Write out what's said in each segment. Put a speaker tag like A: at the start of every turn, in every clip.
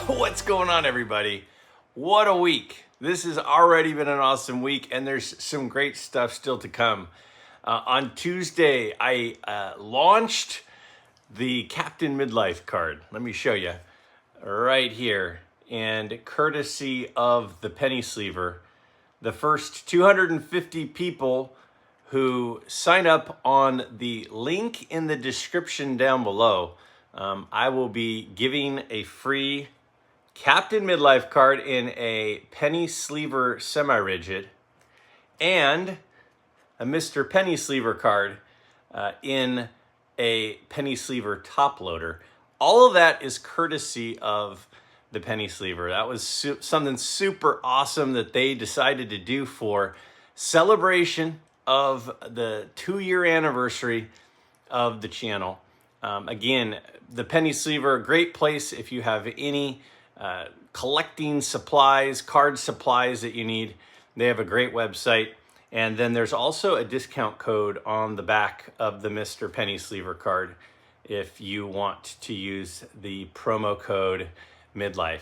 A: What's going on, everybody? What a week. This has already been an awesome week, and there's some great stuff still to come. On Tuesday, I launched the Captain Midlife card. Let me show you right here. And courtesy of the penny sleever, the first 250 people who sign up on the link in the description down below, I will be giving a free Captain Midlife card in a penny sleever semi-rigid and a Mr. Penny Sleever card in a penny sleever top loader. All of that is courtesy of the penny sleever. That was something super awesome that they decided to do for celebration of the 2-year anniversary of the channel. Again, the penny sleever, a great place if you have any collecting supplies, card supplies that you need. They have a great website. And then there's also a discount code on the back of the Mr. Penny Sleever card if you want to use the promo code MidLife.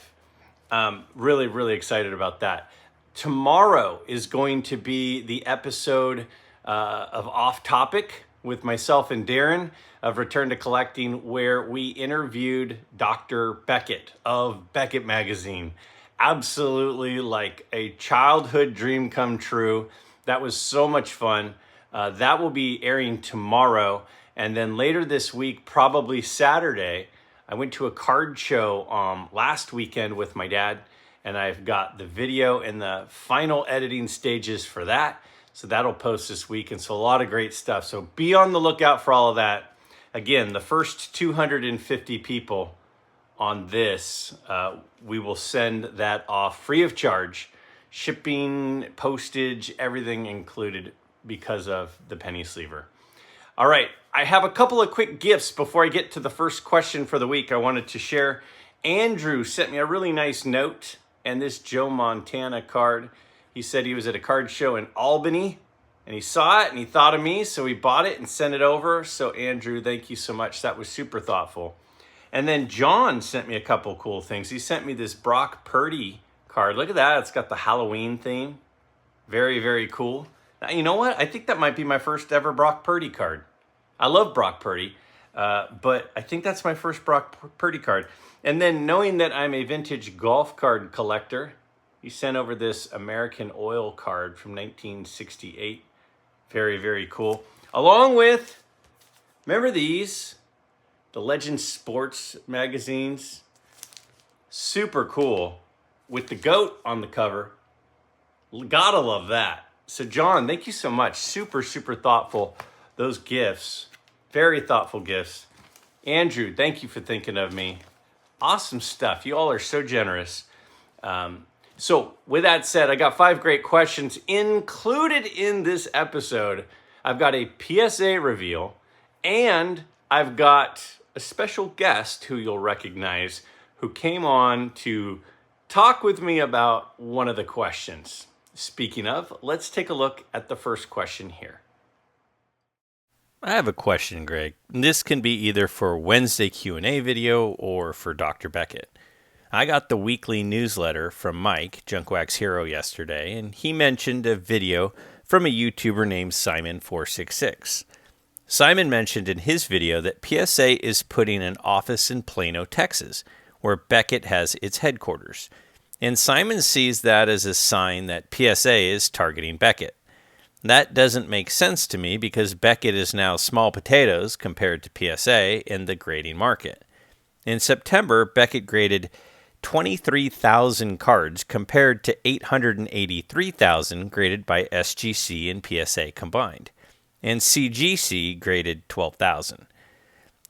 A: Really, really excited about that. Tomorrow is going to be the episode of Off Topic with myself and Darren of Return to Collecting, where we interviewed Dr. Beckett of Beckett Magazine. Absolutely like a childhood dream come true. That was so much fun. That will be airing tomorrow. And then later this week, probably Saturday, I went to a card show last weekend with my dad, and I've got the video and the final editing stages for that. So that'll post this week. And so a lot of great stuff. So be on the lookout for all of that. Again, the first 250 people on this, we will send that off free of charge. Shipping, postage, everything included because of the penny sleever. All right, I have a couple of quick gifts before I get to the first question for the week I wanted to share. Andrew sent me a really nice note and this Joe Montana card. He said he was at a card show in Albany and he saw it and he thought of me, so he bought it and sent it over. So Andrew, thank you so much. That was super thoughtful. And then John sent me a couple cool things. He sent me this Brock Purdy card. Look at that. It's got the Halloween theme. Very, very cool. Now, you know what? I think that might be my first ever Brock Purdy card. I love Brock Purdy, but I think that's my first Brock Purdy card. And then knowing that I'm a vintage golf card collector, he sent over this American Oil card from 1968. Very, very cool. Along with, remember these? The Legend Sports magazines. Super cool. With the goat on the cover. Gotta love that. So John, thank you so much. Super, super thoughtful. Those gifts. Very thoughtful gifts. Andrew, thank you for thinking of me. Awesome stuff. You all are so generous. So with that said, I got 5 great questions included in this episode. I've got a PSA reveal, and I've got a special guest who you'll recognize who came on to talk with me about one of the questions. Speaking of, let's take a look at the first question here. I have a question, Greg. This can be either for Wednesday Q&A video or for Dr. Beckett. I got the weekly newsletter from Mike, Junkwax Hero, yesterday, and he mentioned a video from a YouTuber named Simon466. Simon mentioned in his video that PSA is putting an office in Plano, Texas, where Beckett has its headquarters. And Simon sees that as a sign that PSA is targeting Beckett. That doesn't make sense to me because Beckett is now small potatoes compared to PSA in the grading market. In September, Beckett graded 23,000 cards compared to 883,000 graded by SGC and PSA combined. And CGC graded 12,000.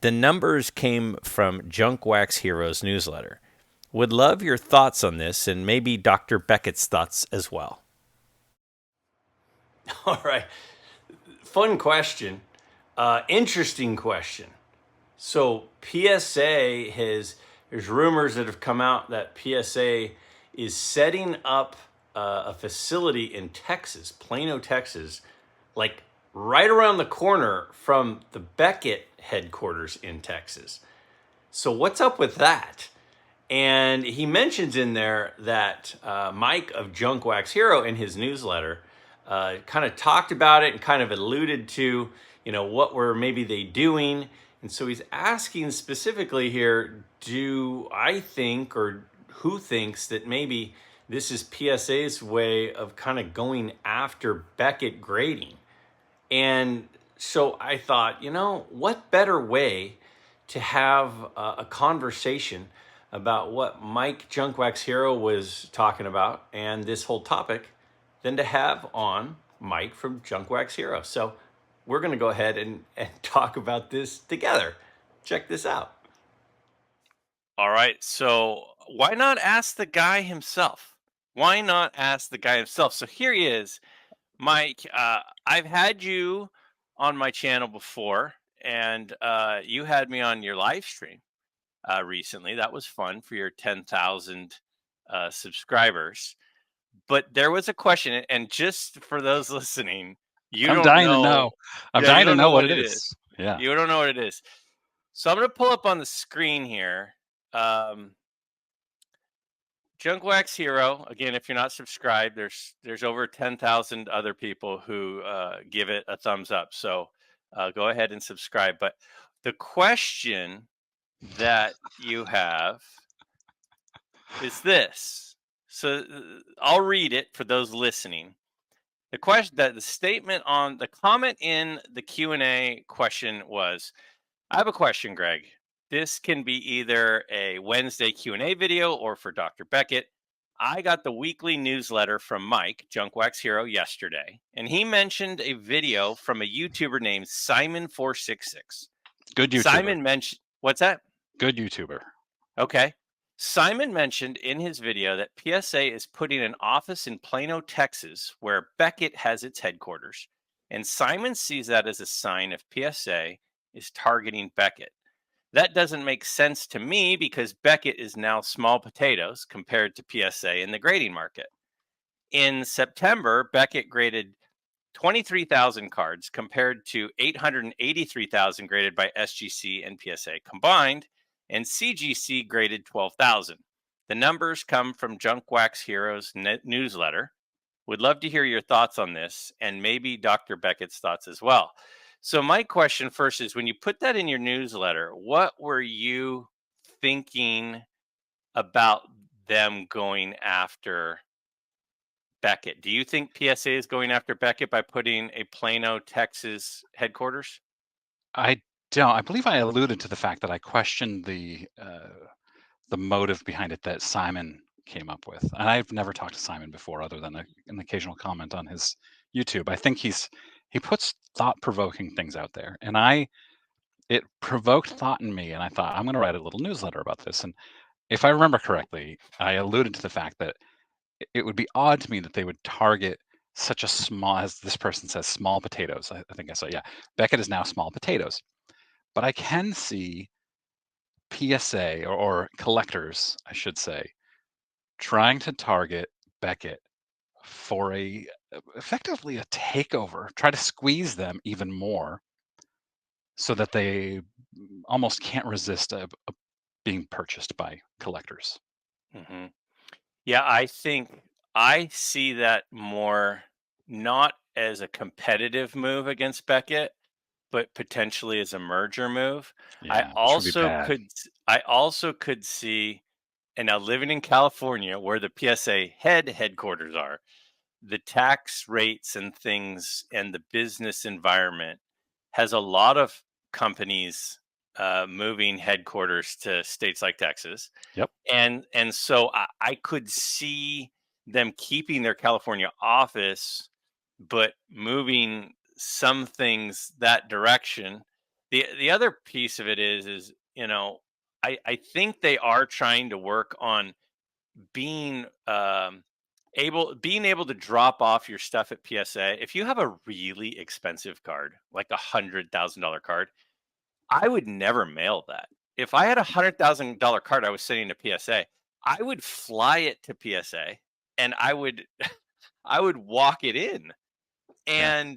A: The numbers came from Junkwax Hero's newsletter. Would love your thoughts on this and maybe Dr. Beckett's thoughts as well. All right. Fun question. Interesting question. So PSA there's rumors that have come out that PSA is setting up a facility in Texas, Plano, Texas, like right around the corner from the Beckett headquarters in Texas. So what's up with that? And he mentions in there that Mike of Junk Wax Hero in his newsletter kind of talked about it and kind of alluded to, what were maybe they doing. And so he's asking specifically here, do I think, or who thinks that maybe this is PSA's way of kind of going after Beckett grading? And so I thought, what better way to have a conversation about what Mike Junkwax Hero was talking about and this whole topic than to have on Mike from Junkwax Hero. So we're going to go ahead and talk about this together. Check this out.
B: All right. So why not ask the guy himself? Why not ask the guy himself? So here he is, Mike. I've had you on my channel before, and you had me on your live stream recently. That was fun for your 10,000 subscribers. But there was a question, and just for those listening, you
C: I'm
B: don't
C: dying to
B: know.
C: know. I'm
B: Yeah, you
C: dying to
B: don't
C: know
B: know
C: what
B: what
C: it
B: it
C: is.
B: is.
C: Yeah.
B: You don't know what it is. So I'm going to pull up on the screen here. Junkwax Hero. Again, if you're not subscribed, there's over 10,000 other people who give it a thumbs up. So go ahead and subscribe. But the question that you have is this. So I'll read it for those listening. The question, that the statement on the comment in the Q&A question was, I have a question, Greg. This can be either a Wednesday Q&A video or for Dr. Beckett. I got the weekly newsletter from Mike, Junkwax Hero, yesterday, and he mentioned a video from a YouTuber named Simon466.
C: Good YouTuber.
B: Simon mentioned, what's that?
C: Good YouTuber.
B: Okay. Simon mentioned in his video that PSA is putting an office in Plano, Texas, where Beckett has its headquarters. And Simon sees that as a sign of PSA is targeting Beckett. That doesn't make sense to me because Beckett is now small potatoes compared to PSA in the grading market. In September, Beckett graded 23,000 cards compared to 883,000 graded by SGC and PSA combined, and CGC graded 12,000. The numbers come from Junkwax Heroes newsletter. Would love to hear your thoughts on this and maybe Dr. Beckett's thoughts as well. So my question first is, when you put that in your newsletter, what were you thinking about them going after Beckett? Do you think PSA is going after Beckett by putting a Plano, Texas headquarters?
C: I don't. I believe I alluded to the fact that I questioned the motive behind it that Simon came up with. And I've never talked to Simon before other than an occasional comment on his YouTube. I think he puts thought-provoking things out there. And it provoked thought in me, and I thought, I'm going to write a little newsletter about this. And if I remember correctly, I alluded to the fact that it would be odd to me that they would target such a small, as this person says, small potatoes. I think I said, yeah, Beckett is now small potatoes. But I can see PSA or collectors, I should say, trying to target Beckett for effectively a takeover, try to squeeze them even more so that they almost can't resist being purchased by collectors.
B: Mm-hmm. Yeah, I think I see that more not as a competitive move against Beckett, but potentially as a merger move.
C: Yeah, which would be bad.
B: I also could see, and now living in California where the PSA headquarters are, the tax rates and things and the business environment has a lot of companies moving headquarters to states like Texas.
C: Yep.
B: And so I could see them keeping their California office, but moving some things that direction. The other piece of it is I think they are trying to work on being able to drop off your stuff at PSA. If you have a really expensive card, like $100,000 card, I would never mail that. If I had $100,000 card I was sending to PSA, I would fly it to PSA and I would I would walk it in.
C: Yeah.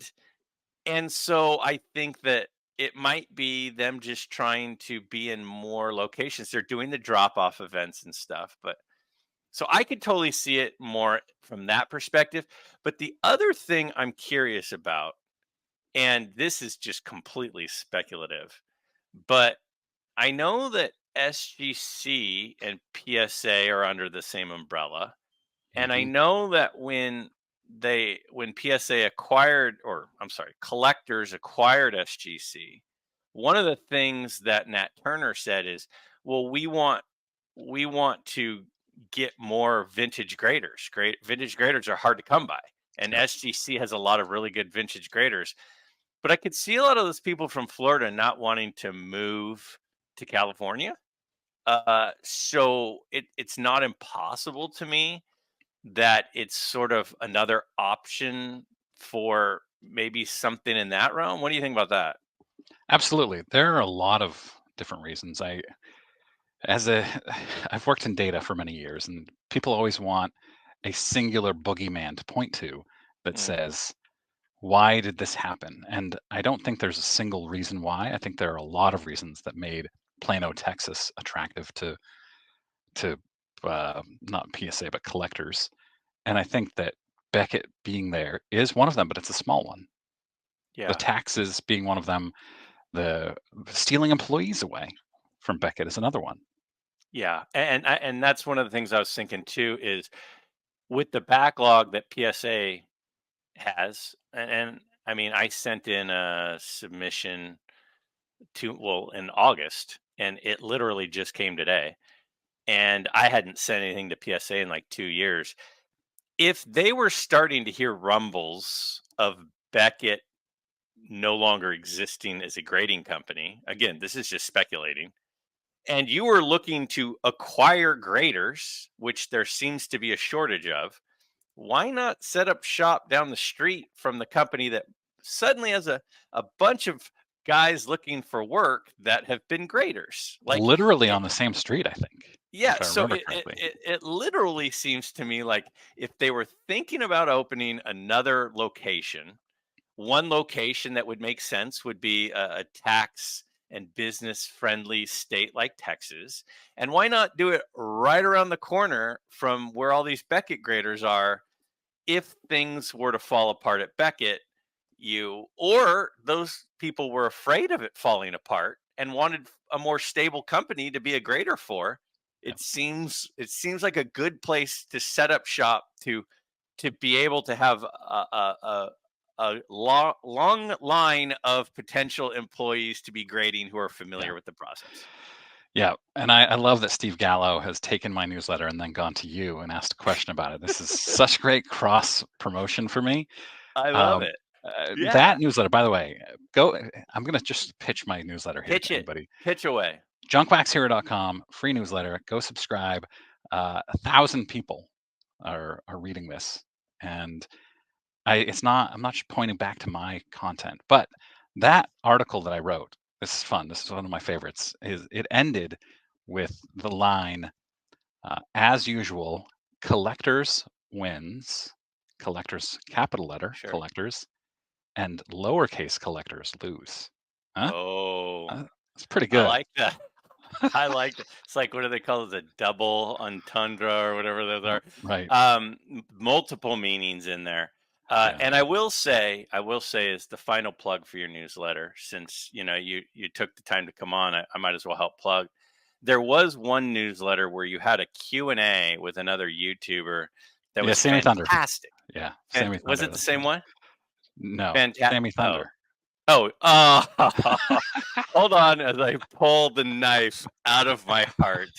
B: And so I think that it might be them just trying to be in more locations. They're doing the drop-off events and stuff, but so I could totally see it more from that perspective. But the other thing I'm curious about, and this is just completely speculative, but I know that SGC and PSA are under the same umbrella. And I
C: Mhm.
B: know that when PSA acquired, or I'm sorry, collectors acquired SGC, one of the things that Nat Turner said is, well, we want to get more vintage graders. Great vintage graders are hard to come by. And
C: Yep.
B: SGC has a lot of really good vintage graders. But I could see a lot of those people from Florida not wanting to move to California. So it's not impossible to me that it's sort of another option for maybe something in that realm. What do you think about that?
C: Absolutely. There are a lot of different reasons. As a, I've worked in data for many years, and people always want a singular boogeyman to point to that
B: Mm,
C: says, why did this happen? And I don't think there's a single reason why. I think there are a lot of reasons that made Plano, Texas attractive to not PSA, but collectors. And I think that Beckett being there is one of them, but it's a small one. The
B: yeah,
C: taxes being one of them, the stealing employees away from Beckett is another one.
B: yeah, and that's one of the things I was thinking too is with the backlog that PSA has, and I mean, I sent in a submission in August, and it literally just came today, and I hadn't sent anything to PSA in like 2 years. If they were starting to hear rumbles of Beckett no longer existing as a grading company, again, this is just speculating, and you were looking to acquire graders, which there seems to be a shortage of, why not set up shop down the street from the company that suddenly has a bunch of guys looking for work that have been graders? Like,
C: Literally
B: it,
C: on the same street, I think,
B: yeah,
C: if I
B: so
C: remember
B: it, it
C: correctly.
B: it it literally seems to me like if they were thinking about opening another location, one location that would make sense would be a tax and business friendly state like Texas. And why not do it right around the corner from where all these Beckett graders are if things were to fall apart at Beckett, you or those people were afraid of it falling apart and wanted a more stable company to be a grader for.
C: Yep.
B: It seems like a good place to set up shop to be able to have a long line of potential employees to be grading who are
C: Yeah.
B: familiar with the process.
C: Yeah. And I love that Steve Gallo has taken my newsletter and then gone to you and asked a question about it. This is such great cross promotion for me.
B: I love
C: Um,
B: it. Yeah.
C: that newsletter, by the way, go. I'm going to just pitch my newsletter here to
B: Pitch it.
C: anybody.
B: Pitch away.
C: Junkwaxhero.com, free newsletter. Go subscribe. 1,000 people are reading this, and I'm not just pointing back to my content, but that article that I wrote. This is fun. This is one of my favorites. Is it ended with the line, as usual, collectors wins, collectors capital letter
B: Sure.
C: collectors, and lowercase collectors lose. Huh?
B: Oh,
C: That's pretty
B: I
C: good.
B: like that. I like that. It's like, what do they call it? A double entendre or whatever those are.
C: Right.
B: Multiple meanings in there.
C: Yeah.
B: And I will say, as the final plug for your newsletter, since you took the time to come on, I might as well help plug. There was one newsletter where you had a Q&A with another YouTuber that
C: Yeah.
B: was
C: Sammy Thunder.
B: fantastic.
C: Yeah.
B: And
C: Sammy
B: was
C: Thunder.
B: it the
C: That's
B: same
C: it.
B: one?
C: No.
B: Fantastic.
C: Sammy Thunder.
B: Oh, hold on as I pull the knife out of my heart.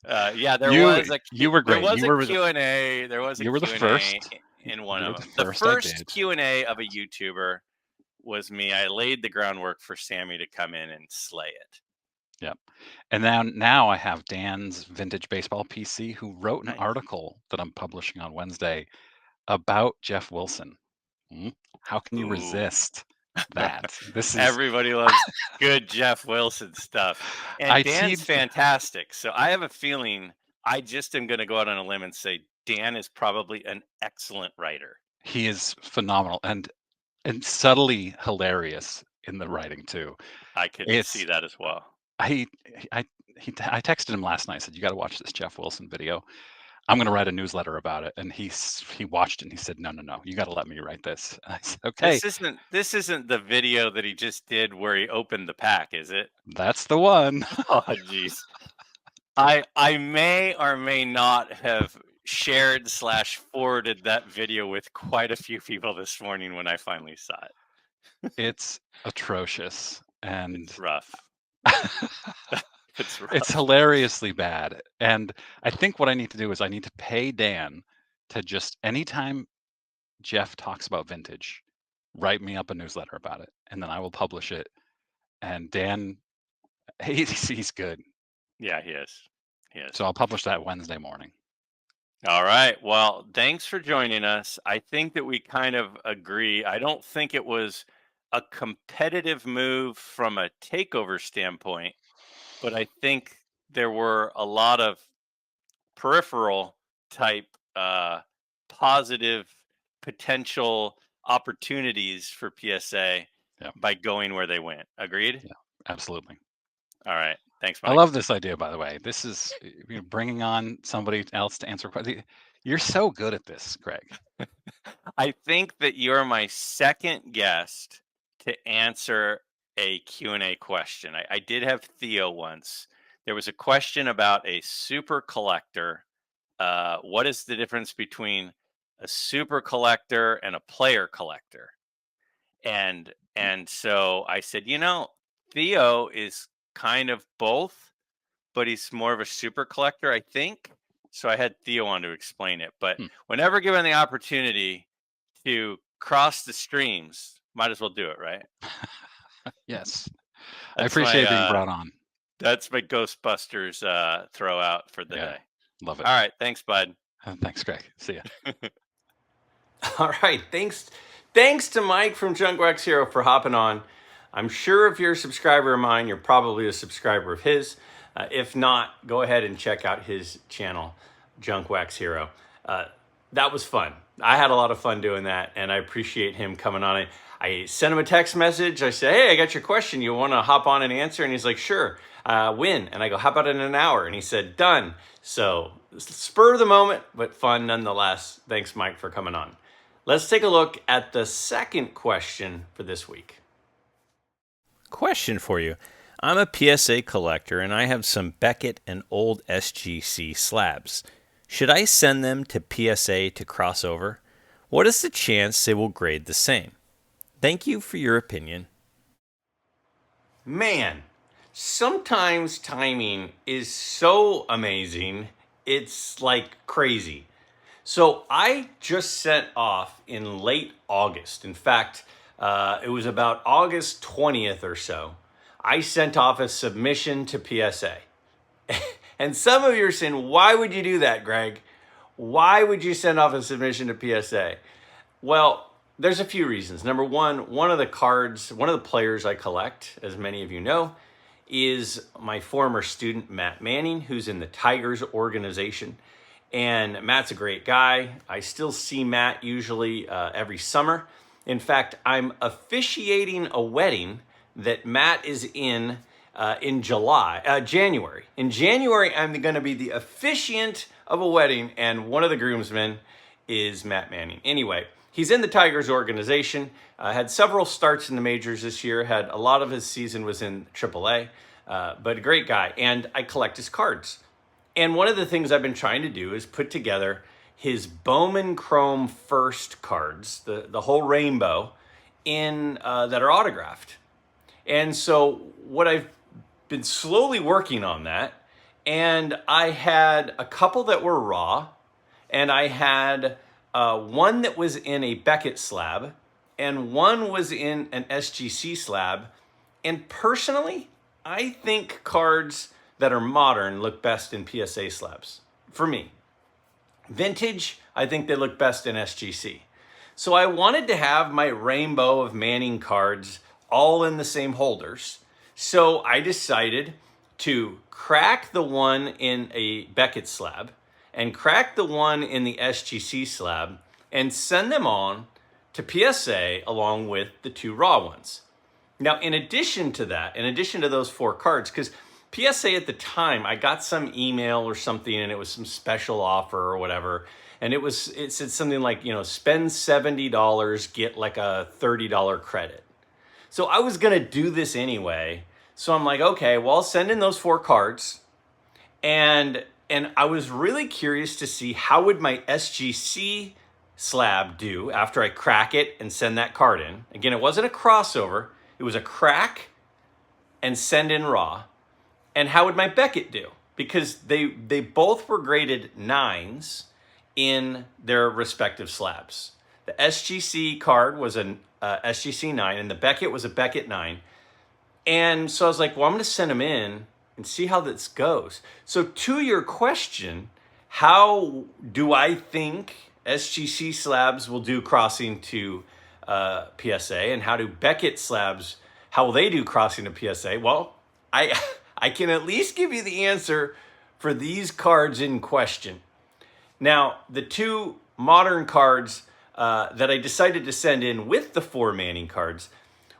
B: Yeah,
C: You were
B: there
C: great.
B: was a Q&A. There was a
C: You were the
B: Q&A
C: first.
B: in one
C: You
B: of
C: were the
B: them. The
C: first I
B: first
C: did.
B: Q&A of a YouTuber was me. I laid the groundwork for Sammy to come in and slay it.
C: Yep. And now I have Dan's Vintage Baseball PC, who wrote an
B: Nice.
C: article that I'm publishing on Wednesday about Jeff Wilson. How can you
B: Ooh.
C: resist that? This is
B: Everybody loves good Jeff Wilson stuff. And
C: I
B: Dan's
C: teed.
B: fantastic. So I have a feeling I just am going to go out on a limb and say Dan is probably an excellent writer.
C: He is phenomenal and subtly hilarious in the writing too.
B: I could
C: It's
B: see that as well.
C: I texted him last night. I said, "You got to watch this Jeff Wilson video. I'm going to write a newsletter about it." And he watched it and he said, "No, you got to let me write this." And I said, "Okay,
B: This isn't the video that he just did where he opened the pack, is it?
C: that's the one."
B: Oh, jeez. I may or may not have shared / forwarded that video with quite a few people this morning when I finally saw it.
C: It's atrocious, and
B: It's rough. It's rough.
C: it's hilariously bad. And I think what I need to do is I need to pay Dan to just anytime Jeff talks about vintage, write me up a newsletter about it, and then I will publish it. And Dan, he's good.
B: Yeah, he is.
C: So I'll publish that Wednesday morning.
B: All right. Well, thanks for joining us. I think that we kind of agree. I don't think it was a competitive move from a takeover standpoint, but I think there were a lot of peripheral type positive potential opportunities for PSA by going where they went. Agreed?
C: Yeah, absolutely.
B: All right. Thanks, Mike.
C: I love this idea, by the way. This is bringing on somebody else to answer questions. You're so good at this, Greg.
B: I think that you're my second guest to answer a Q&A question. I did have Theo once. There was a question about a super collector. What is the difference between a super collector and a player collector? And so I said, Theo is kind of both, but he's more of a super collector, I think. So I had Theo on to explain it. But whenever given the opportunity to cross the streams, might as well do it, right?
C: Yes. I appreciate being brought on.
B: That's my Ghostbusters throw out for the day.
C: Love it.
B: All right. Thanks, bud.
C: Thanks, Greg. See ya.
A: All right. Thanks to Mike from Junk Wax Hero for hopping on. I'm sure if you're a subscriber of mine, you're probably a subscriber of his. If not, go ahead and check out his channel, Junk Wax Hero. That was fun. I had a lot of fun doing that, and I appreciate him coming on. I sent him a text message. I said, "Hey, I got your question. You want to hop on and answer?" And he's like, "Sure. When?" And I go, "How about in an hour?" And he said, "Done." So spur of the moment, but fun nonetheless. Thanks, Mike, for coming on. Let's take a look at the second question for this week.
D: Question for you. I'm a PSA collector and I have some Beckett and old SGC slabs. Should I send them to PSA to cross over? What is the chance they will grade the same? Thank you for your opinion.
A: Man, sometimes timing is so amazing, it's like crazy. So I just sent off in late August. In fact, it was about August 20th or so. I sent off a submission to PSA. And some of you are saying, why would you do that, Greg? Why would you send off a submission to PSA? Well, there's a few reasons. Number one of the players I collect, as many of you know, is my former student, Matt Manning, who's in the Tigers organization. And Matt's a great guy. I still see Matt usually every summer. In fact, I'm officiating a wedding that Matt is in January. In January, I'm going to be the officiant of a wedding, and one of the groomsmen is Matt Manning. Anyway, he's in the Tigers organization, had several starts in the majors this year, had a lot of his season was in AAA, but a great guy, and I collect his cards. And one of the things I've been trying to do is put together his Bowman Chrome First cards, the whole rainbow, in that are autographed. And so what I've been slowly working on that, and I had a couple that were raw, and I had one that was in a Beckett slab, and one was in an SGC slab. And personally, I think cards that are modern look best in PSA slabs, for me. Vintage, I think they look best in SGC. So I wanted to have my rainbow of Manning cards all in the same holders. So I decided to crack the one in a Beckett slab and crack the one in the SGC slab and send them on to PSA along with the two raw ones. Now, in addition to that, in addition to those 4 cards, because PSA at the time, I got some email or something, and it was some special offer or whatever, and it said something like, spend $70, get like a $30 credit. So I was gonna do this anyway. So I'm like, okay, well, I'll send in those 4 cards, and I was really curious to see how would my SGC slab do after I crack it and send that card in. Again, it wasn't a crossover. It was a crack and send in raw. And how would my Beckett do? Because they both were graded 9s in their respective slabs. The SGC card was an SGC 9, and the Beckett was a Beckett 9. And so I was like, well, I'm going to send them in and see how this goes. So to your question, how do I think SGC slabs will do crossing to PSA, and how do Beckett slabs, how will they do crossing to PSA? Well, I can at least give you the answer for these cards in question. Now, the 2 modern cards that I decided to send in with the 4 Manning cards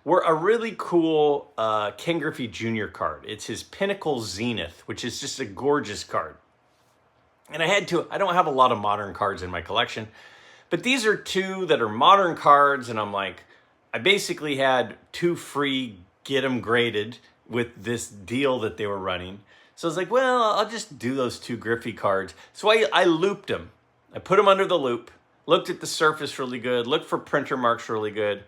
A: were a really cool Ken Griffey Jr. card. It's his Pinnacle Zenith, which is just a gorgeous card. And I don't have a lot of modern cards in my collection, but these are 2 that are modern cards, and I'm like, I basically had 2 free get them graded with this deal that they were running. So I was like, well, I'll just do those 2 Griffey cards. So I looped them. I put them under the loop, looked at the surface really good, looked for printer marks really good.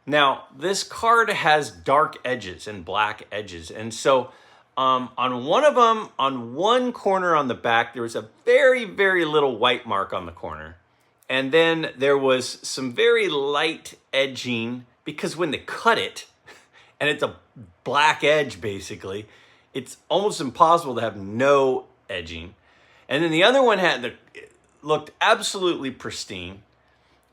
A: Now, this card has dark edges and black edges. And so on one of them, on one corner on the back, there was a very, very little white mark on the corner. And then there was some very light edging, because when they cut it, and it's a black edge basically, it's almost impossible to have no edging. And then the other one looked absolutely pristine,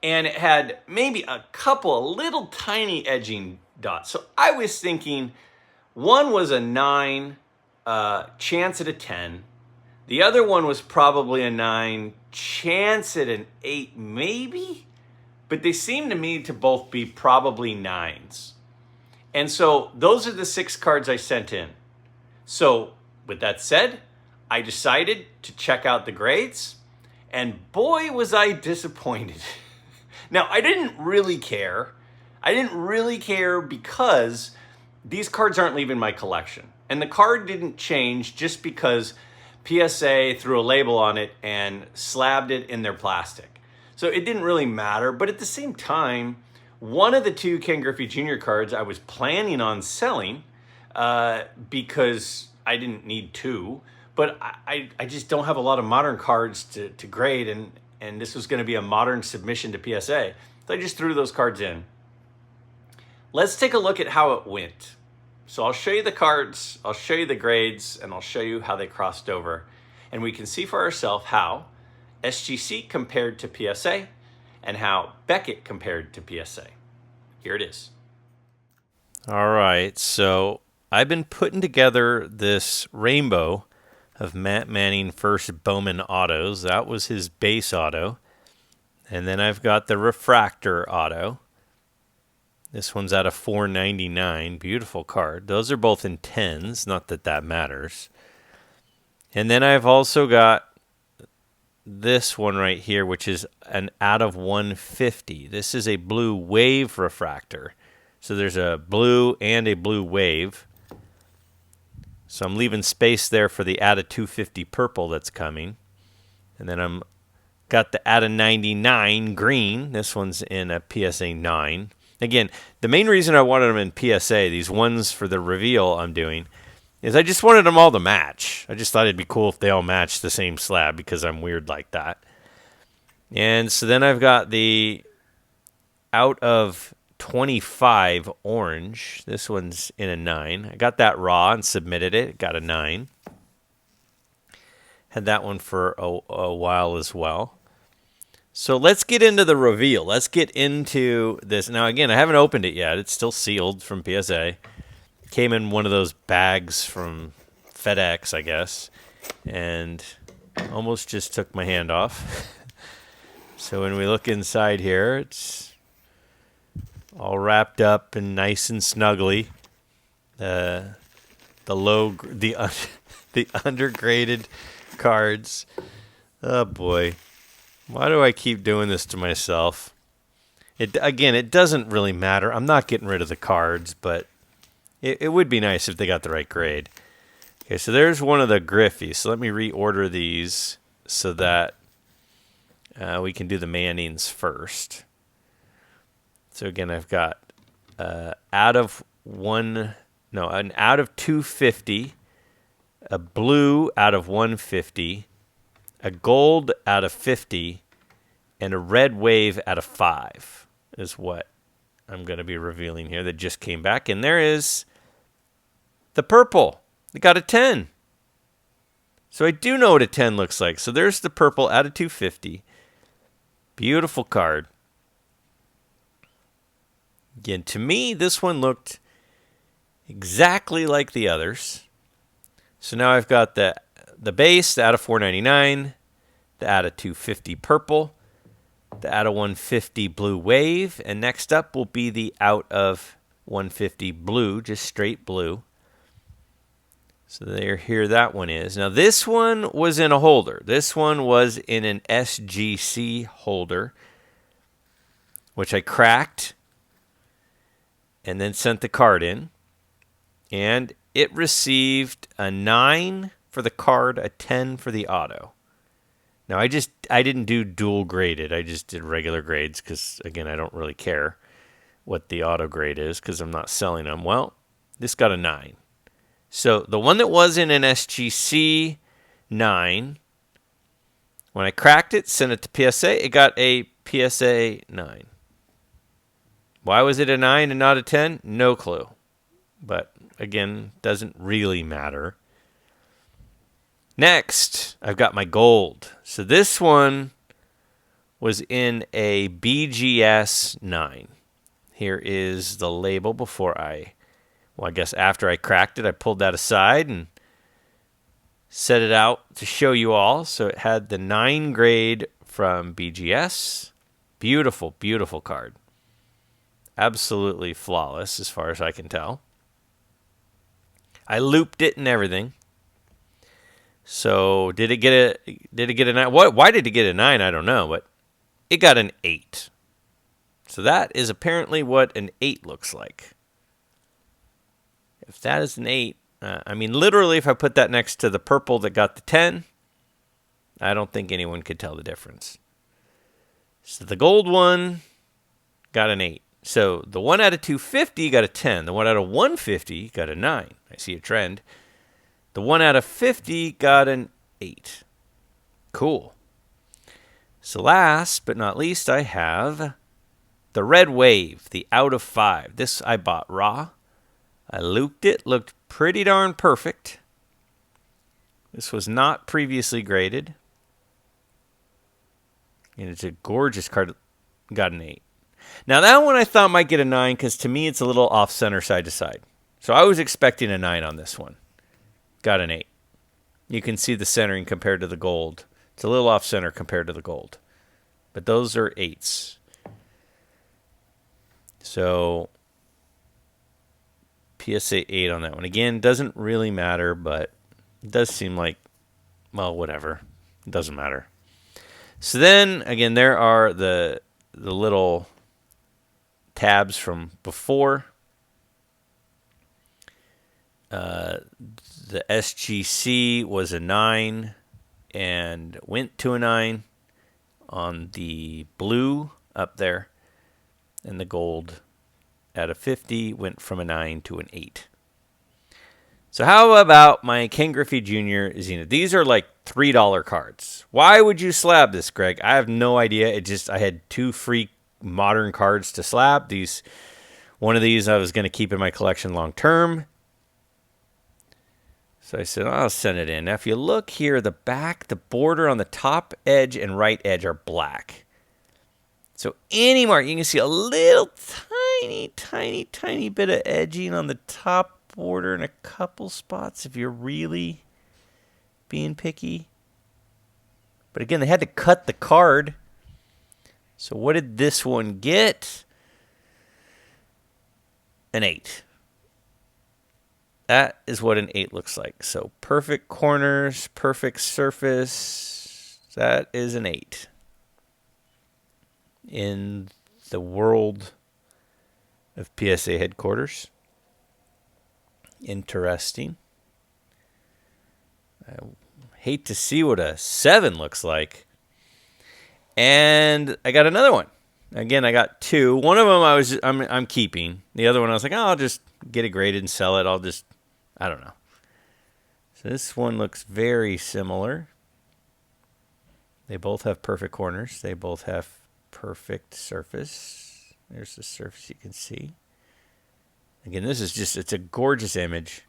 A: and it had maybe a couple of little tiny edging dots. So I was thinking one was a 9, chance at a 10. The other one was probably a 9, chance at an 8 maybe, but they seem to me to both be probably 9s. And so those are the 6 cards I sent in. So with that said, I decided to check out the grades, and boy, was I disappointed. Now, I didn't really care. I didn't really care because these cards aren't leaving my collection. And the card didn't change just because PSA threw a label on it and slabbed it in their plastic. So it didn't really matter. But at the same time, one of the 2 Ken Griffey Jr. cards I was planning on selling because I didn't need 2. But I just don't have a lot of modern cards to grade, and this was going to be a modern submission to PSA. So I just threw those cards in. Let's take a look at how it went. So I'll show you the cards, I'll show you the grades, and I'll show you how they crossed over. And we can see for ourselves how SGC compared to PSA and how Beckett compared to PSA. Here it is.
D: All right, so I've been putting together this rainbow of Matt Manning first Bowman autos. That was his base auto. And then I've got the refractor auto. This one's out of $4.99. Beautiful card. Those are both in 10s. Not that that matters. And then I've also got this one right here, which is an out of 150. This is a blue wave refractor. So there's a blue and a blue wave. So I'm leaving space there for the out of 250 purple that's coming. And then I'm got the out of 99 green. This one's in a PSA 9. Again, the main reason I wanted them in PSA, these ones for the reveal I'm doing, is I just wanted them all to match. I just thought it'd be cool if they all matched the same slab because I'm weird like that. And so then I've got the out of 25 orange. This one's in a 9. I got that raw and submitted it. Got a 9. Had that one for a while as well. So let's get into the reveal. Let's get into this. Now, again, I haven't opened it yet. It's still sealed from PSA. Came in one of those bags from FedEx, I guess. And almost just took my hand off. So when we look inside here, it's all wrapped up and nice and snuggly. The undergraded cards. Oh boy, why do I keep doing this to myself? It doesn't really matter. I'm not getting rid of the cards, but it would be nice if they got the right grade. Okay, so there's one of the Griffies. So let me reorder these so that we can do the Mannings first. So again, I've got an out of 250, a blue out of 150, a gold out of 50, and a red wave out of 5 is what I'm going to be revealing here that just came back. And there is the purple. It got a 10. So I do know what a 10 looks like. So there's the purple out of 250. Beautiful card. Again, to me, this one looked exactly like the others. So now I've got the base, the out of 499, the out of 250 purple, the out of 150 blue wave, and next up will be the out of 150 blue, just straight blue. So here that one is. Now this one was in a holder. This one was in an SGC holder, which I cracked and then sent the card in. And it received a 9 for the card, a 10 for the auto. Now I didn't do dual graded. I just did regular grades because, again, I don't really care what the auto grade is because I'm not selling them. Well, this got a 9. So the one that was in an SGC 9, when I cracked it, sent it to PSA, it got a PSA 9. Why was it a 9 and not a 10? No clue. But again, doesn't really matter. Next, I've got my gold. So this one was in a BGS 9. Here is the label before I guess after I cracked it, I pulled that aside and set it out to show you all. So it had the 9 grade from BGS. Beautiful, beautiful card. Absolutely flawless as far as I can tell. I looped it and everything. So did it get a 9? Why did it get a 9? I don't know, but it got an 8. So that is apparently what an 8 looks like. If that is an 8, literally if I put that next to the purple that got the 10, I don't think anyone could tell the difference. So the gold one got an 8. So the one out of 250 got a 10. The one out of 150 got a 9. I see a trend. The one out of 50 got an 8. Cool. So last but not least, I have the red wave, the out of 5. This I bought raw. I looped it. Looked pretty darn perfect. This was not previously graded. And it's a gorgeous card. Got an 8. Now that one I thought might get a 9 because to me it's a little off center side to side. So I was expecting a 9 on this one. Got an 8. You can see the centering compared to the gold. It's a little off center compared to the gold. But those are 8s. So PSA 8 on that one. Again, doesn't really matter, but it does seem like, well, whatever. It doesn't matter. So then, again, there are the little tabs from before. The SGC was a 9 and went to a 9 on the blue up there. And the gold out of 50 went from a 9 to an 8. So how about my Ken Griffey Jr. Zenith? These are like $3 cards. Why would you slab this, Greg? I have no idea. I had 2 free modern cards to slab. One of these I was going to keep in my collection long term. So I said, I'll send it in. Now, if you look here, the back, the border on the top edge and right edge are black. So any mark, you can see a little tiny bit of edging on the top border in a couple spots if you're really being picky. But again, they had to cut the card. So what did this one get? an 8. That is what an 8 looks like. So perfect corners, perfect surface. That is an 8. In the world of PSA headquarters. Interesting. I hate to see what a 7 looks like. And I got another one. Again, I got 2. One of them I'm keeping. The other one I was like, oh, I'll just get it graded and sell it. I don't know. So this one looks very similar. They both have perfect corners. They both have perfect surface. There's the surface you can see. Again, it's a gorgeous image.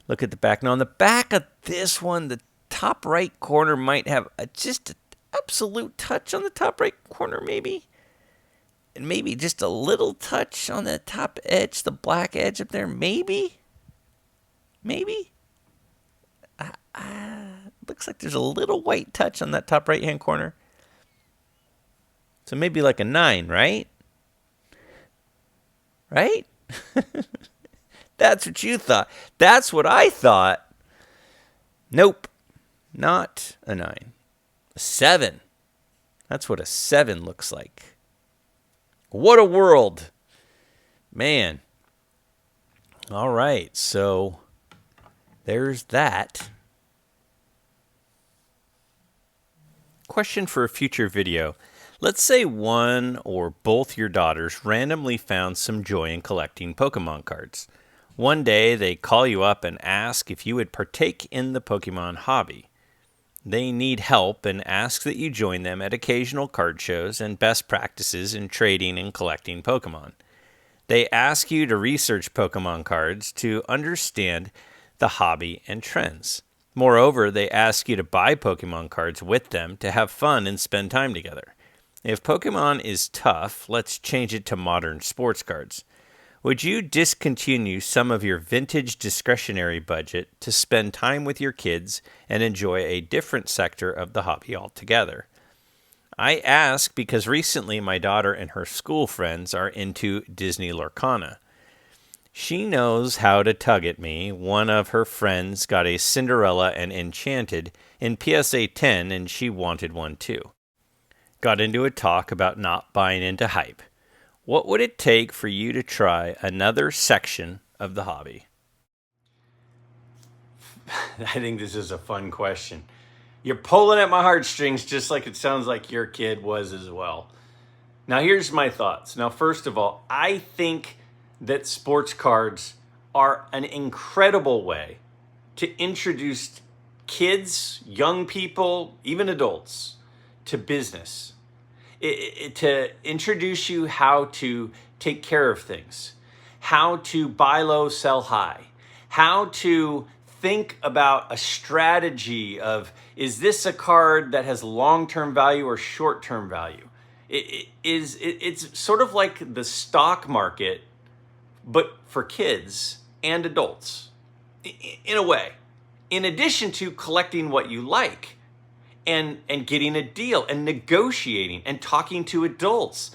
D: Look at the back. Now, on the back of this one, the top right corner might have just an absolute touch on the top right corner, maybe. And maybe just a little touch on the top edge, the black edge up there, maybe. Looks like there's a little white touch on that top right-hand corner. So maybe like a 9, right? Right? That's what you thought. That's what I thought. Nope. Not a 9. A 7. That's what a 7 looks like. What a world. Man. All right. So there's that. Question for a future video. Let's say one or both your daughters randomly found some joy in collecting Pokemon cards. One day they call you up and ask if you would partake in the Pokemon hobby. They need help and ask that you join them at occasional card shows and best practices in trading and collecting Pokemon. They ask you to research Pokemon cards to understand the hobby and trends. Moreover, they ask you to buy Pokemon cards with them to have fun and spend time together. If Pokemon is tough, let's change it to modern sports cards. Would you discontinue some of your vintage discretionary budget to spend time with your kids and enjoy a different sector of the hobby altogether? I ask because recently my daughter and her school friends are into Disney Lorcana. She knows how to tug at me. One of her friends got a Cinderella and Enchanted in PSA 10 and she wanted one too. Got into a talk about not buying into hype. What would it take for you to try another section of the hobby?
A: I think this is a fun question. You're pulling at my heartstrings just like it sounds like your kid was as well. Now, here's my thoughts. Now, first of all, I think that sports cards are an incredible way to introduce kids, young people, even adults, to business. To introduce you how to take care of things, how to buy low, sell high, how to think about a strategy of, is this a card that has long-term value or short-term value? It's sort of like the stock market, but for kids and adults, in a way. In addition to collecting what you like, and getting a deal and negotiating and talking to adults.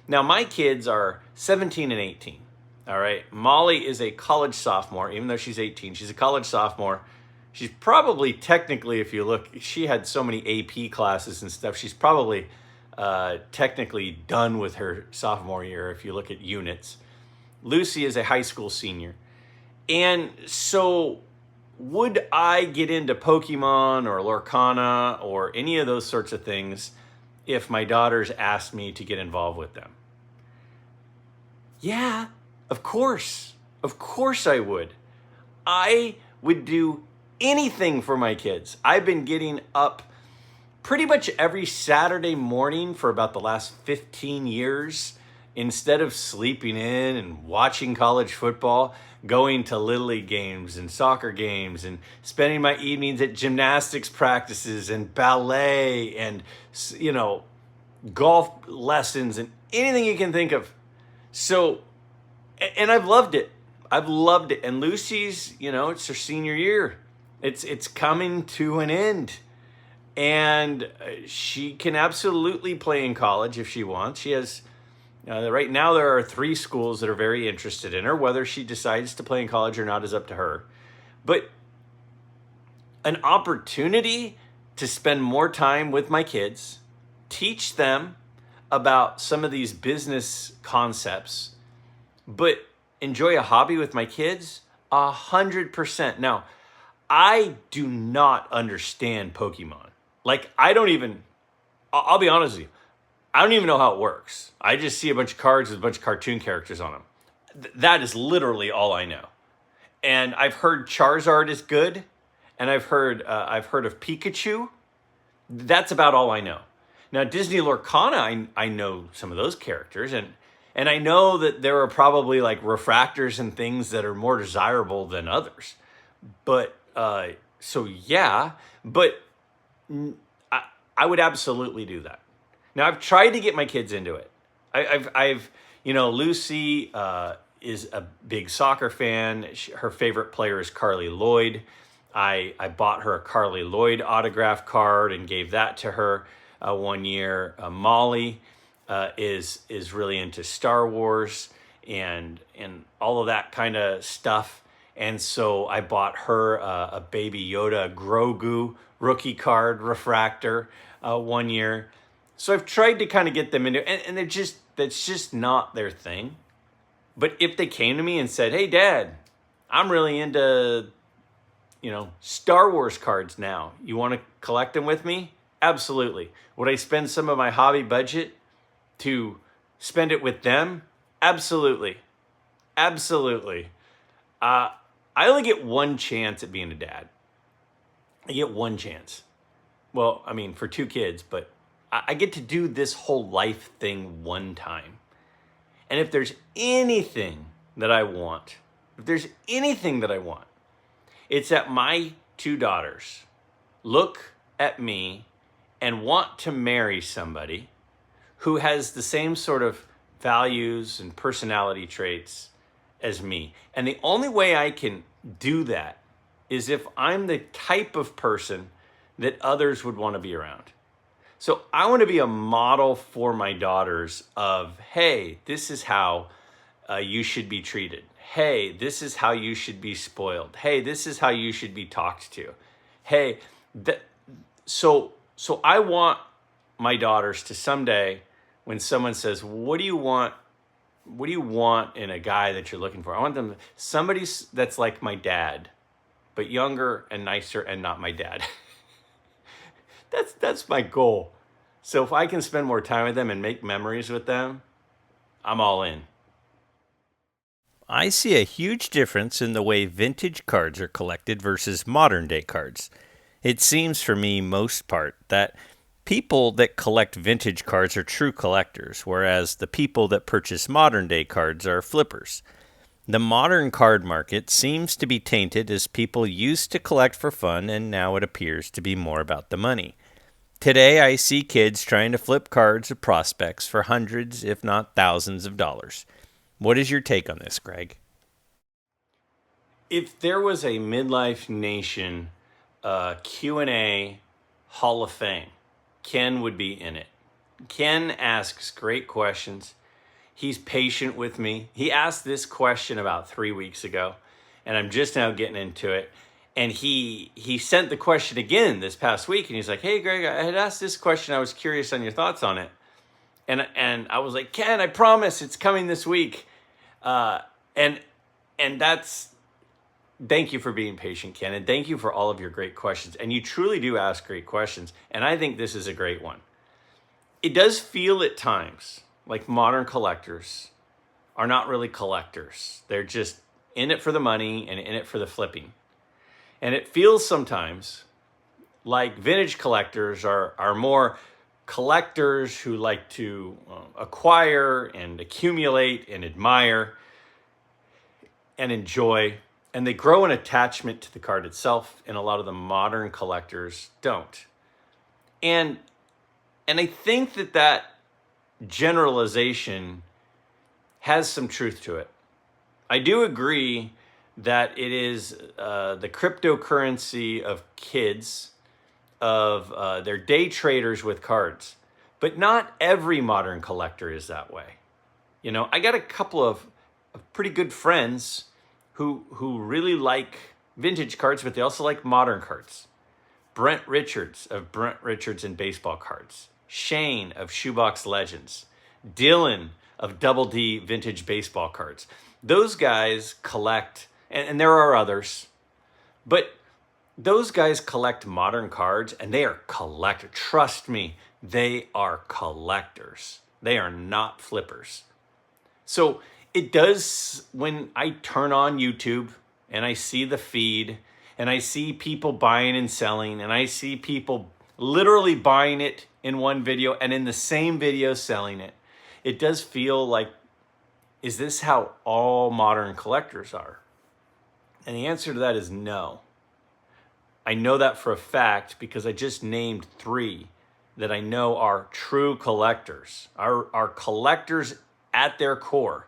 A: Now, my kids are 17 and 18, all right? Molly is a college sophomore, even though she's 18. She's a college sophomore. She's probably technically, if you look, she had so many AP classes and stuff, she's probably technically done with her sophomore year if you look at units. Lucy is a high school senior. And so would I get into Pokemon or Lorcana or any of those sorts of things if my daughters asked me to get involved with them? Yeah, of course. Of course I would. I would do anything for my kids. I've been getting up pretty much every Saturday morning for about the last 15 years. Instead of sleeping in and watching college football, going to Little League games and soccer games and spending my evenings at gymnastics practices and ballet and, golf lessons and anything you can think of. So, and I've loved it. I've loved it. And Lucy's, it's her senior year. It's coming to an end. And she can absolutely play in college if she wants. She has Right now, there are 3 schools that are very interested in her. Whether she decides to play in college or not is up to her. But an opportunity to spend more time with my kids, teach them about some of these business concepts, but enjoy a hobby with my kids, 100%. Now, I do not understand Pokemon. Like, I'll be honest with you, I don't even know how it works. I just see a bunch of cards with a bunch of cartoon characters on them. That is literally all I know. And I've heard Charizard is good, and I've heard of Pikachu. That's about all I know. Now, Disney Lorcana, I know some of those characters, and I know that there are probably like refractors and things that are more desirable than others. But so yeah, but I would absolutely do that. Now, I've tried to get my kids into it. I've Lucy is a big soccer fan. Her favorite player is Carly Lloyd. I bought her a Carly Lloyd autograph card and gave that to her one year. Molly is really into Star Wars and all of that kind of stuff. And so I bought her a Baby Yoda Grogu rookie card refractor one year. So I've tried to kind of get them into it, and that's just not their thing. But if they came to me and said, "Hey, Dad, I'm really into, Star Wars cards now. You want to collect them with me?" Absolutely. Would I spend some of my hobby budget to spend it with them? Absolutely. Absolutely. I only get one chance at being a dad. I get one chance. Well, I mean, for 2 kids, but I get to do this whole life thing one time. And if there's anything that I want, it's that my 2 daughters look at me and want to marry somebody who has the same sort of values and personality traits as me. And the only way I can do that is if I'm the type of person that others would want to be around. So I want to be a model for my daughters of, hey, this is how you should be treated. Hey, this is how you should be spoiled. Hey, this is how you should be talked to. Hey, so I want my daughters to someday, when someone says, what do you want in a guy that you're looking for? I want them, somebody that's like my dad, but younger and nicer and not my dad. That's my goal. So if I can spend more time with them and make memories with them, I'm all in.
D: I see a huge difference in the way vintage cards are collected versus modern day cards. It seems for me, most part, that people that collect vintage cards are true collectors, whereas the people that purchase modern day cards are flippers. The modern card market seems to be tainted as people used to collect for fun, and now it appears to be more about the money. Today, I see kids trying to flip cards of prospects for hundreds, if not thousands of dollars. What is your take on this, Greg?
A: If there was a Midlife Nation Q&A Hall of Fame, Ken would be in it. Ken asks great questions. He's patient with me. He asked this question about 3 weeks ago, and I'm just now getting into it. And he sent the question again this past week, and he's like, "Hey, Greg, I had asked this question. I was curious on your thoughts on it." And I was like, "Ken, I promise it's coming this week." And that's, thank you for being patient, Ken, and thank you for all of your great questions. And you truly do ask great questions, and I think this is a great one. It does feel at times like modern collectors are not really collectors. They're just in it for the money and in it for the flipping. And it feels sometimes like vintage collectors are more collectors who like to acquire and accumulate and admire and enjoy. And they grow an attachment to the card itself, and a lot of the modern collectors don't. And I think that generalization has some truth to it. I do agree that it is the cryptocurrency of kids, of they're day traders with cards. But not every modern collector is that way. You know, I got a couple of pretty good friends who really like vintage cards, but they also like modern cards. Brent Richards of Brent Richards and Baseball Cards. Shane of Shoebox Legends. Dylan of Double D Vintage Baseball Cards. Those guys collect, and there are others, but those guys collect modern cards, and they are collectors. Trust me, they are collectors. They are not flippers. So it does, when I turn on YouTube and I see the feed and I see people buying and selling, and I see people literally buying it in one video and in the same video selling it, it does feel like, is this how all modern collectors are? And the answer to that is no. I know that for a fact because I just named 3 that I know are true collectors, are collectors at their core.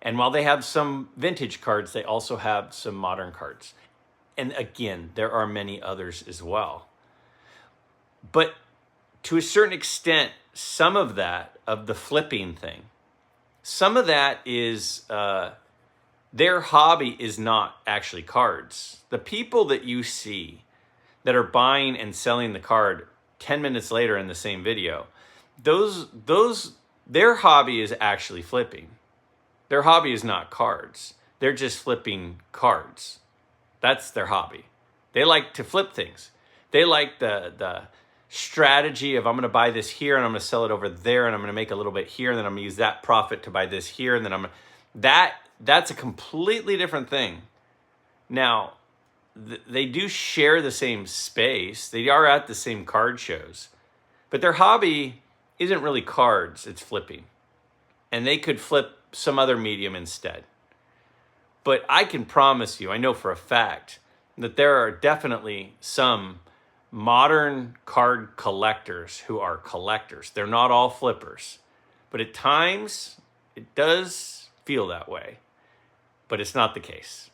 A: And while they have some vintage cards, they also have some modern cards. And again, there are many others as well. But to a certain extent, some of that, of the flipping thing, some of that is their hobby is not actually cards. The people that you see that are buying and selling the card 10 minutes later in the same video, their hobby is actually flipping. Their hobby is not cards. They're just flipping cards. That's their hobby. They like to flip things. They like the strategy of, I'm going to buy this here and I'm going to sell it over there and I'm going to make a little bit here and then I'm going to use that profit to buy this here and then that's a completely different thing. Now, they do share the same space. They are at the same card shows. But their hobby isn't really cards, it's flipping. And they could flip some other medium instead. But I can promise you, I know for a fact, that there are definitely some modern card collectors who are collectors. They're not all flippers. But at times, it does feel that way. But it's not the case.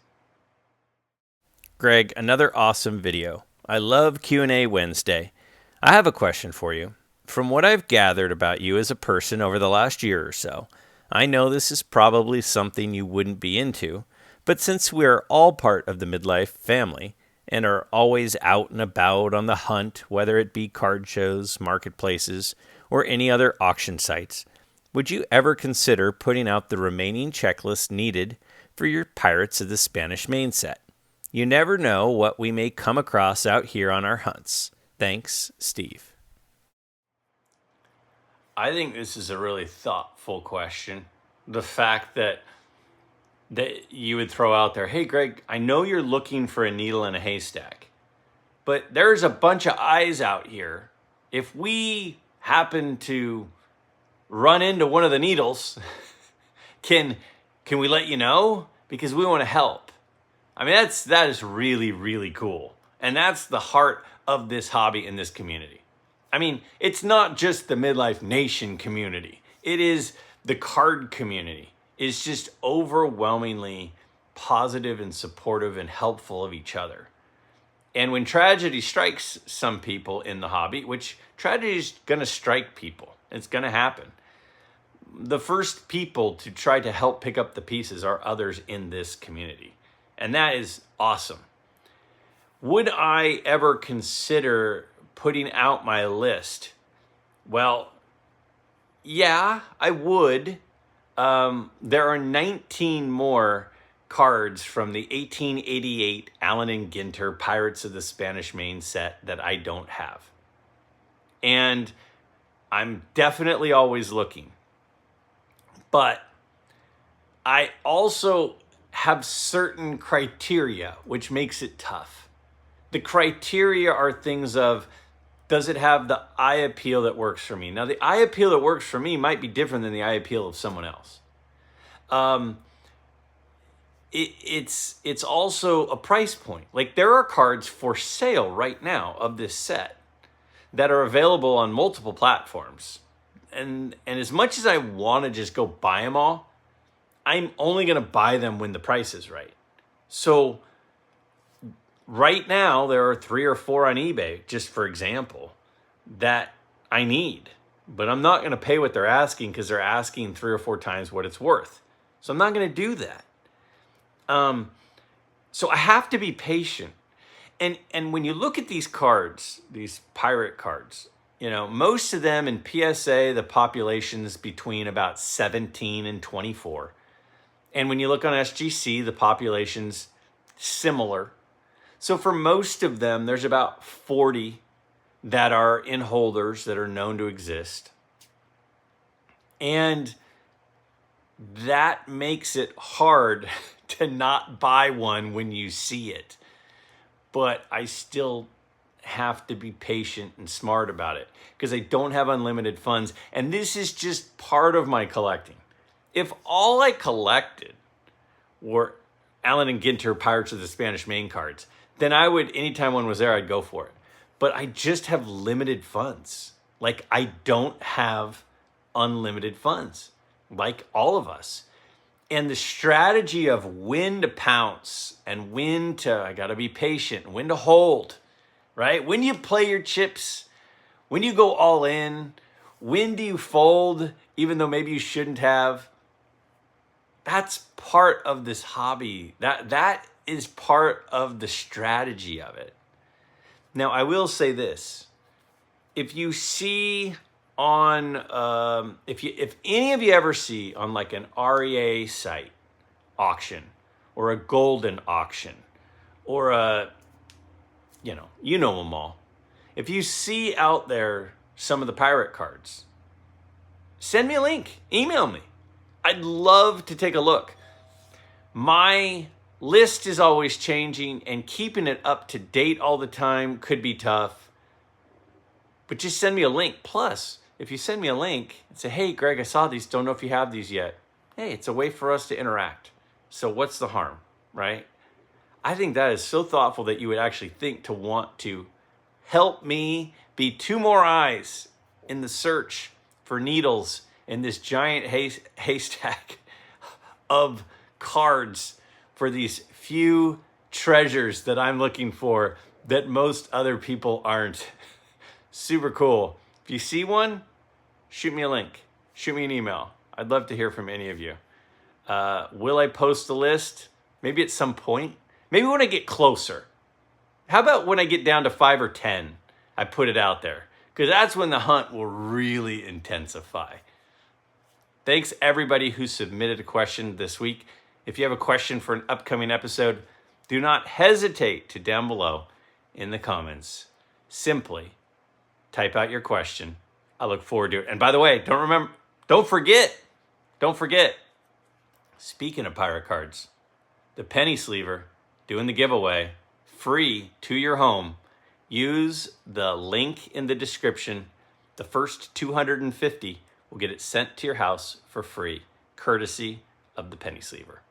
D: Greg, another awesome video. I love Q&A Wednesday. I have a question for you. From what I've gathered about you as a person over the last year or so, I know this is probably something you wouldn't be into, but since we're all part of the Midlife family and are always out and about on the hunt, whether it be card shows, marketplaces, or any other auction sites, would you ever consider putting out the remaining checklist needed for your Pirates of the Spanish Main set? You never know what we may come across out here on our hunts. Thanks, Steve.
A: I think this is a really thoughtful question. The fact that you would throw out there, hey, Greg, I know you're looking for a needle in a haystack, but there's a bunch of eyes out here. If we happen to run into one of the needles, can we let you know? Because we want to help. I mean, that is really, really cool. And that's the heart of this hobby in this community. I mean, it's not just the Midlife Nation community. It is the card community. It's just overwhelmingly positive and supportive and helpful of each other. And when tragedy strikes some people in the hobby, which tragedy is going to strike people, it's going to happen. The first people to try to help pick up the pieces are others in this community. And that is awesome. Would I ever consider putting out my list? Well, yeah, I would. There are 19 more cards from the 1888 Allen and Ginter Pirates of the Spanish Main set that I don't have. And I'm definitely always looking. But I also have certain criteria, which makes it tough. The criteria are things of, does it have the eye appeal that works for me? Now, the eye appeal that works for me might be different than the eye appeal of someone else. It's also a price point. Like, there are cards for sale right now of this set that are available on multiple platforms. And as much as I want to just go buy them all, I'm only going to buy them when the price is right. So right now, there are 3 or 4 on eBay, just for example, that I need. but I'm not going to pay what they're asking because they're asking 3 or 4 times what it's worth. So I'm not going to do that. So I have to be patient. And when you look at these cards, these pirate cards, you know, most of them in PSA, the population's between about 17 and 24. And when you look on SGC, the population's similar. So for most of them, there's about 40 that are in holders that are known to exist. And that makes it hard to not buy one when you see it. But I still have to be patient and smart about it because I don't have unlimited funds. And this is just part of my collecting. If all I collected were Allen and Ginter Pirates of the Spanish Main cards, then I would, anytime one was there, I'd go for it. But I just have limited funds. Like, I don't have unlimited funds, like all of us. And the strategy of when to pounce and when to, I gotta be patient, when to hold, right? When you play your chips, when you go all in, when do you fold, even though maybe you shouldn't have? That's part of this hobby. That is part of the strategy of it. Now, I will say this. If you see on, if any of you ever see on like an REA site auction or a golden auction or a, you know them all. If you see out there some of the pirate cards, send me a link, email me. I'd love to take a look. My list is always changing and keeping it up to date all the time could be tough, but just send me a link. Plus, if you send me a link and say, hey, Greg, I saw these, don't know if you have these yet. Hey, it's a way for us to interact. So what's the harm, right? I think that is so thoughtful that you would actually think to want to help me be 2 more eyes in the search for needles in this giant haystack of cards for these few treasures that I'm looking for that most other people aren't. Super cool. If you see one, shoot me a link. Shoot me an email. I'd love to hear from any of you. Will I post the list? Maybe at some point. Maybe when I get closer. How about when I get down to 5 or 10, I put it out there? Because that's when the hunt will really intensify. Thanks everybody who submitted a question this week. If you have a question for an upcoming episode, do not hesitate to down below in the comments. Simply type out your question. I look forward to it. And by the way, don't forget, speaking of pirate cards, the penny sleever doing the giveaway, free to your home. Use the link in the description. The first 250 will get it sent to your house for free, courtesy of the penny sleever.